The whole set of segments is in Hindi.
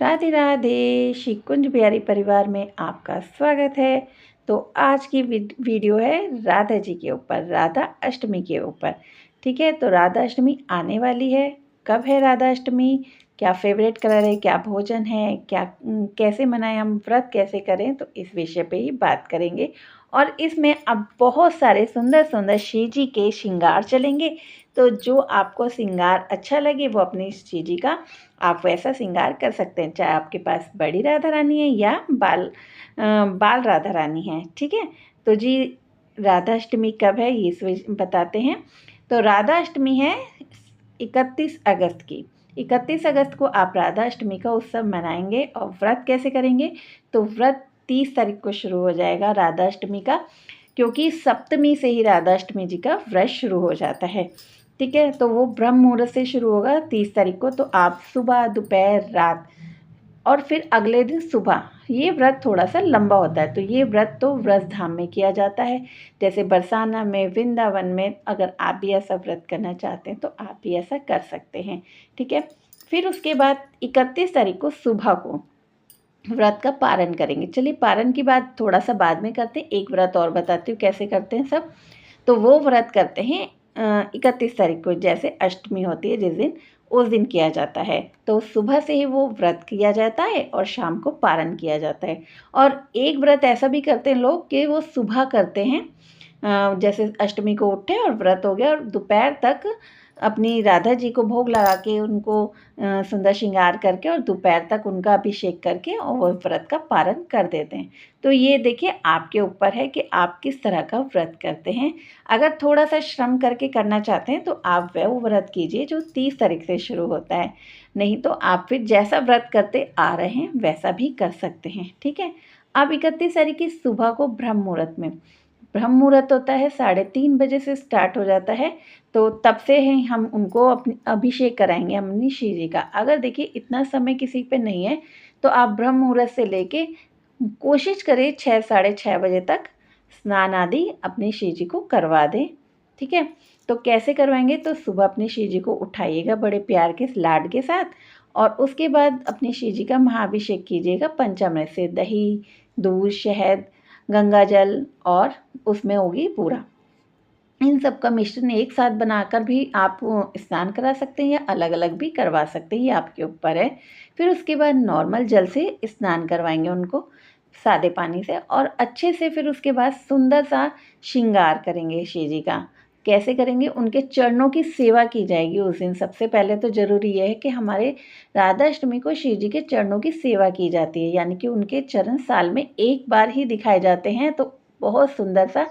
राधे राधे। शिकुंज बिहारी परिवार में आपका स्वागत है। तो आज की वीडियो है राधा जी के ऊपर, राधा अष्टमी के ऊपर। ठीक है, तो राधा अष्टमी आने वाली है। कब है राधा अष्टमी, क्या फेवरेट कलर है, क्या भोजन है, क्या कैसे मनाएं, हम व्रत कैसे करें, तो इस विषय पे ही बात करेंगे। और इसमें अब बहुत सारे सुंदर सुंदर शिव जी के श्रृंगार चलेंगे। तो जो आपको श्रृंगार अच्छा लगे वो अपनी शिव जी का आप वैसा श्रृंगार कर सकते हैं, चाहे आपके पास बड़ी राधा रानी है या बाल राधा रानी है। ठीक है, तो जी राधा अष्टमी कब है ये बताते हैं। तो राधा अष्टमी है 31 अगस्त की। 31 अगस्त को आप राधा अष्टमी का उत्सव मनाएंगे। और व्रत कैसे करेंगे, तो व्रत 30 तारीख को शुरू हो जाएगा राधा अष्टमी का, क्योंकि सप्तमी से ही राधा अष्टमी जी का व्रत शुरू हो जाता है। ठीक है, तो वो ब्रह्म मुहूर्त से शुरू होगा 30 तारीख को। तो आप सुबह, दोपहर, रात और फिर अगले दिन सुबह, ये व्रत थोड़ा सा लंबा होता है। तो ये व्रत तो व्रज धाम में किया जाता है, जैसे बरसाना में, वृंदावन में। अगर आप भी ऐसा व्रत करना चाहते हैं तो आप भी ऐसा कर सकते हैं। ठीक है, फिर उसके बाद 31 तारीख को सुबह को व्रत का पारण करेंगे। चलिए पारण की बात थोड़ा सा बाद में करते हैं, एक व्रत और बताती हूँ कैसे करते हैं सब। तो वो व्रत करते हैं 31 तारीख को, जैसे अष्टमी होती है जिस दिन, उस दिन किया जाता है। तो सुबह से ही वो व्रत किया जाता है और शाम को पारण किया जाता है। और एक व्रत ऐसा भी करते हैं लोग कि वो सुबह करते हैं, जैसे अष्टमी को उठे और व्रत हो गया, और दोपहर तक अपनी राधा जी को भोग लगा के, उनको सुंदर श्रृंगार करके और दोपहर तक उनका अभिषेक करके और वो व्रत का पारण कर देते हैं। तो ये देखिए आपके ऊपर है कि आप किस तरह का व्रत करते हैं। अगर थोड़ा सा श्रम करके करना चाहते हैं तो आप वो व्रत कीजिए जो 30 तारीख से शुरू होता है। नहीं तो आप फिर जैसा व्रत करते आ रहे हैं वैसा भी कर सकते हैं। ठीक है, अब 31 तारीख की सुबह को ब्रह्म मुहूर्त में, ब्रह्म मुहूर्त होता है 3:30 बजे से स्टार्ट हो जाता है। तो तब से ही हम उनको अपनी अभिषेक कराएंगे अपनी शिव जी का। अगर देखिए इतना समय किसी पे नहीं है तो आप ब्रह्म मुहूर्त से लेके कोशिश करें 6, 6:30 बजे तक स्नान आदि अपनी शिव जी को करवा दें। ठीक है, तो कैसे करवाएंगे, तो सुबह अपनी शिव जी को उठाइएगा बड़े प्यार के लाड के साथ, और उसके बाद अपनी शिव जी का महाअभिषेक कीजिएगा पंचामृत से, दही, दूध, शहद, गंगा जल, और उसमें होगी पूरा। इन सब का मिश्रण एक साथ बनाकर भी आप स्नान करा सकते हैं या अलग अलग भी करवा सकते हैं, ये आपके ऊपर है। फिर उसके बाद नॉर्मल जल से स्नान करवाएंगे उनको, सादे पानी से, और अच्छे से फिर उसके बाद सुंदर सा श्रृंगार करेंगे शिव जी का। कैसे करेंगे, उनके चरणों की सेवा की जाएगी उस दिन। सबसे पहले तो ज़रूरी यह है कि हमारे राधा अष्टमी को शिव जी के चरणों की सेवा की जाती है, यानी कि उनके चरण साल में एक बार ही दिखाए जाते हैं। तो बहुत सुंदर सा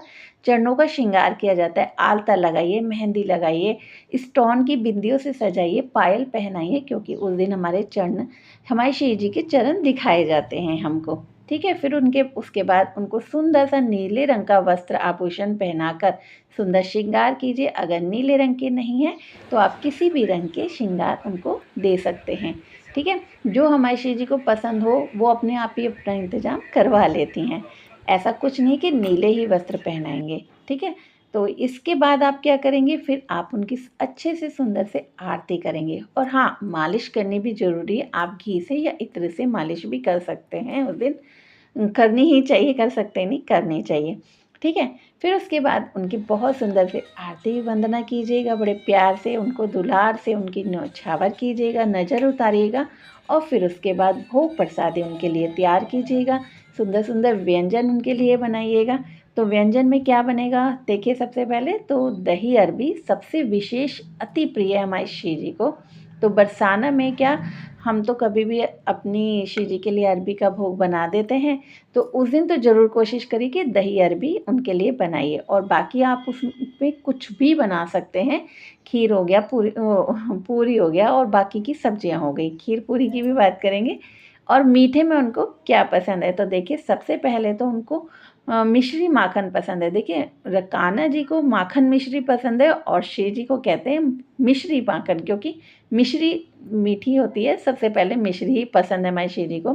चरणों का श्रृंगार किया जाता है। आलता लगाइए, मेहंदी लगाइए, स्टोन की बिंदियों से सजाइए, पायल पहनाइए, क्योंकि उस दिन हमारे चरण, हमारे शिव जी के चरण दिखाए जाते हैं हमको। ठीक है, फिर उसके बाद उनको सुंदर सा नीले रंग का वस्त्र आभूषण पहनाकर सुंदर श्रृंगार कीजिए। अगर नीले रंग के नहीं है तो आप किसी भी रंग के श्रृंगार उनको दे सकते हैं। ठीक है, जो हमारे शिव जी को पसंद हो वो अपने आप ही अपना इंतजाम करवा लेती हैं। ऐसा कुछ नहीं कि नीले ही वस्त्र पहनाएंगे। ठीक है, तो इसके बाद आप क्या करेंगे, फिर आप उनकी अच्छे से सुंदर से आरती करेंगे। और हाँ, मालिश करनी भी ज़रूरी है। आप घी से या इत्र से मालिश भी कर सकते हैं उस दिन, करनी ही चाहिए, कर सकते नहीं, करनी चाहिए। ठीक है, फिर उसके बाद उनकी बहुत सुंदर से आरती वंदना कीजिएगा, बड़े प्यार से उनको दुलार से उनकी न्योछावर कीजिएगा, नज़र उतारिएगा। और फिर उसके बाद भोग प्रसादी उनके लिए तैयार कीजिएगा। सुंदर सुंदर व्यंजन उनके लिए बनाइएगा। तो व्यंजन में क्या बनेगा, देखिए सबसे पहले तो दही अरबी सबसे विशेष अति प्रिय है हमारे शिव जी को। तो बरसाना में क्या, हम तो कभी भी अपनी शिव जी के लिए अरबी का भोग बना देते हैं। तो उस दिन तो ज़रूर कोशिश करिए कि दही अरबी उनके लिए बनाइए। और बाकी आप उसमें कुछ भी बना सकते हैं। खीर हो गया, पूरी हो गया, और बाकी की सब्जियां हो गई। खीर पूरी की भी बात करेंगे। और मीठे में उनको क्या पसंद है, तो देखिए सबसे पहले तो उनको मिश्री माखन पसंद है। देखिए कान्हा जी को माखन मिश्री पसंद है, और शिव जी को कहते हैं मिश्री माखन, क्योंकि मिश्री मीठी होती है। सबसे पहले मिश्री ही पसंद है हमारे शिव जी को।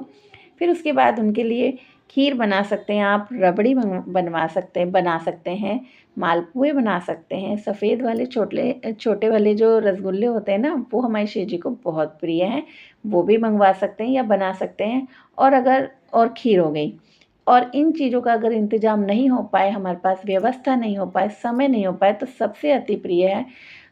फिर उसके बाद उनके लिए खीर बना सकते हैं आप, रबड़ी बना सकते हैं, मालपुए बना सकते हैं। सफ़ेद वाले छोटे छोटे वाले जो रसगुल्ले होते हैं ना, वो हमारे शिव जी को बहुत प्रिय हैं। वो भी मंगवा सकते हैं या बना सकते हैं। और खीर हो गई। और इन चीज़ों का अगर इंतज़ाम नहीं हो पाए, हमारे पास व्यवस्था नहीं हो पाए, समय नहीं हो पाए, तो सबसे अति प्रिय है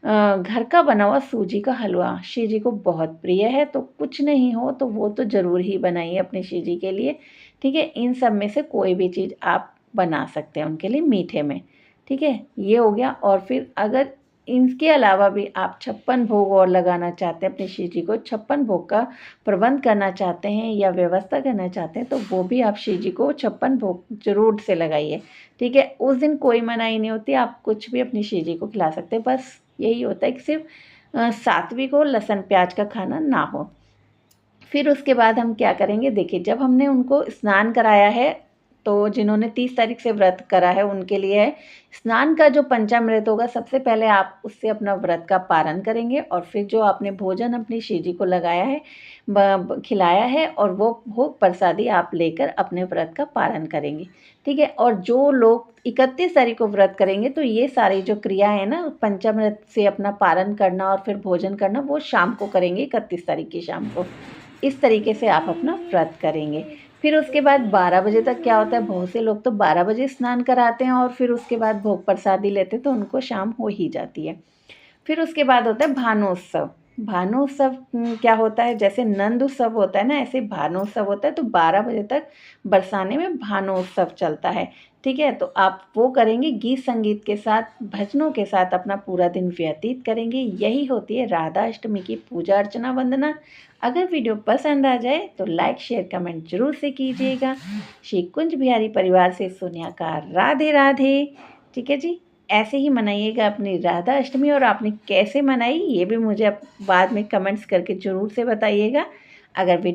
घर का बना हुआ सूजी का हलवा। शिव जी को बहुत प्रिय है, तो कुछ नहीं हो तो वो तो ज़रूर ही बनाइए अपने शिव जी के लिए, ठीक है। इन सब में से कोई भी चीज़ आप बना सकते हैं उनके लिए मीठे में, ठीक है। ये हो गया। और फिर अगर इनके अलावा भी आप 56 भोग और लगाना चाहते हैं अपने शिव जी को, 56 भोग का प्रबंध करना चाहते हैं या व्यवस्था करना चाहते हैं, तो वो भी आप शिव जी को 56 भोग ज़रूर से लगाइए, ठीक है। उस दिन कोई मनाही नहीं होती, आप कुछ भी अपनी शिव जी को खिला सकते हैं। बस यही होता है कि सिर्फ सात्विक हो, लहसुन प्याज का खाना ना हो। फिर उसके बाद हम क्या करेंगे, देखिए जब हमने उनको स्नान कराया है, तो जिन्होंने 30 तारीख से व्रत करा है उनके लिए है स्नान का जो पंचामृत होगा, सबसे पहले आप उससे अपना व्रत का पारण करेंगे और फिर जो आपने भोजन अपनी शिव जी को लगाया है, खिलाया है, और वो भोग प्रसादी आप लेकर अपने व्रत का पारण करेंगे, ठीक है। और जो लोग 31 तारीख को व्रत करेंगे, तो ये सारी जो क्रिया है ना, पंचामृत से अपना पारण करना और फिर भोजन करना, वो शाम को करेंगे, 31 तारीख की शाम को। इस तरीके से आप अपना व्रत करेंगे। फिर उसके बाद 12 बजे तक क्या होता है, बहुत से लोग तो 12 बजे स्नान कराते हैं और फिर उसके बाद भोग प्रसादी लेते हैं, तो उनको शाम हो ही जाती है। फिर उसके बाद होता है भानोत्सव। भानोत्सव क्या होता है, जैसे नंद उत्सव होता है ना, ऐसे भानोत्सव होता है। तो 12 बजे तक बरसाने में भानोत्सव चलता है, ठीक है। तो आप वो करेंगे, गीत संगीत के साथ, भजनों के साथ अपना पूरा दिन व्यतीत करेंगे। यही होती है राधा अष्टमी की पूजा अर्चना वंदना। अगर वीडियो पसंद आ जाए तो लाइक शेयर कमेंट जरूर से कीजिएगा। श्री कुंज बिहारी परिवार से सोनिया का राधे राधे, ठीक है जी। ऐसे ही मनाइएगा अपनी राधा अष्टमी, और आपने कैसे मनाई ये भी मुझे बाद में कमेंट्स करके ज़रूर से बताइएगा। अगर वीडियो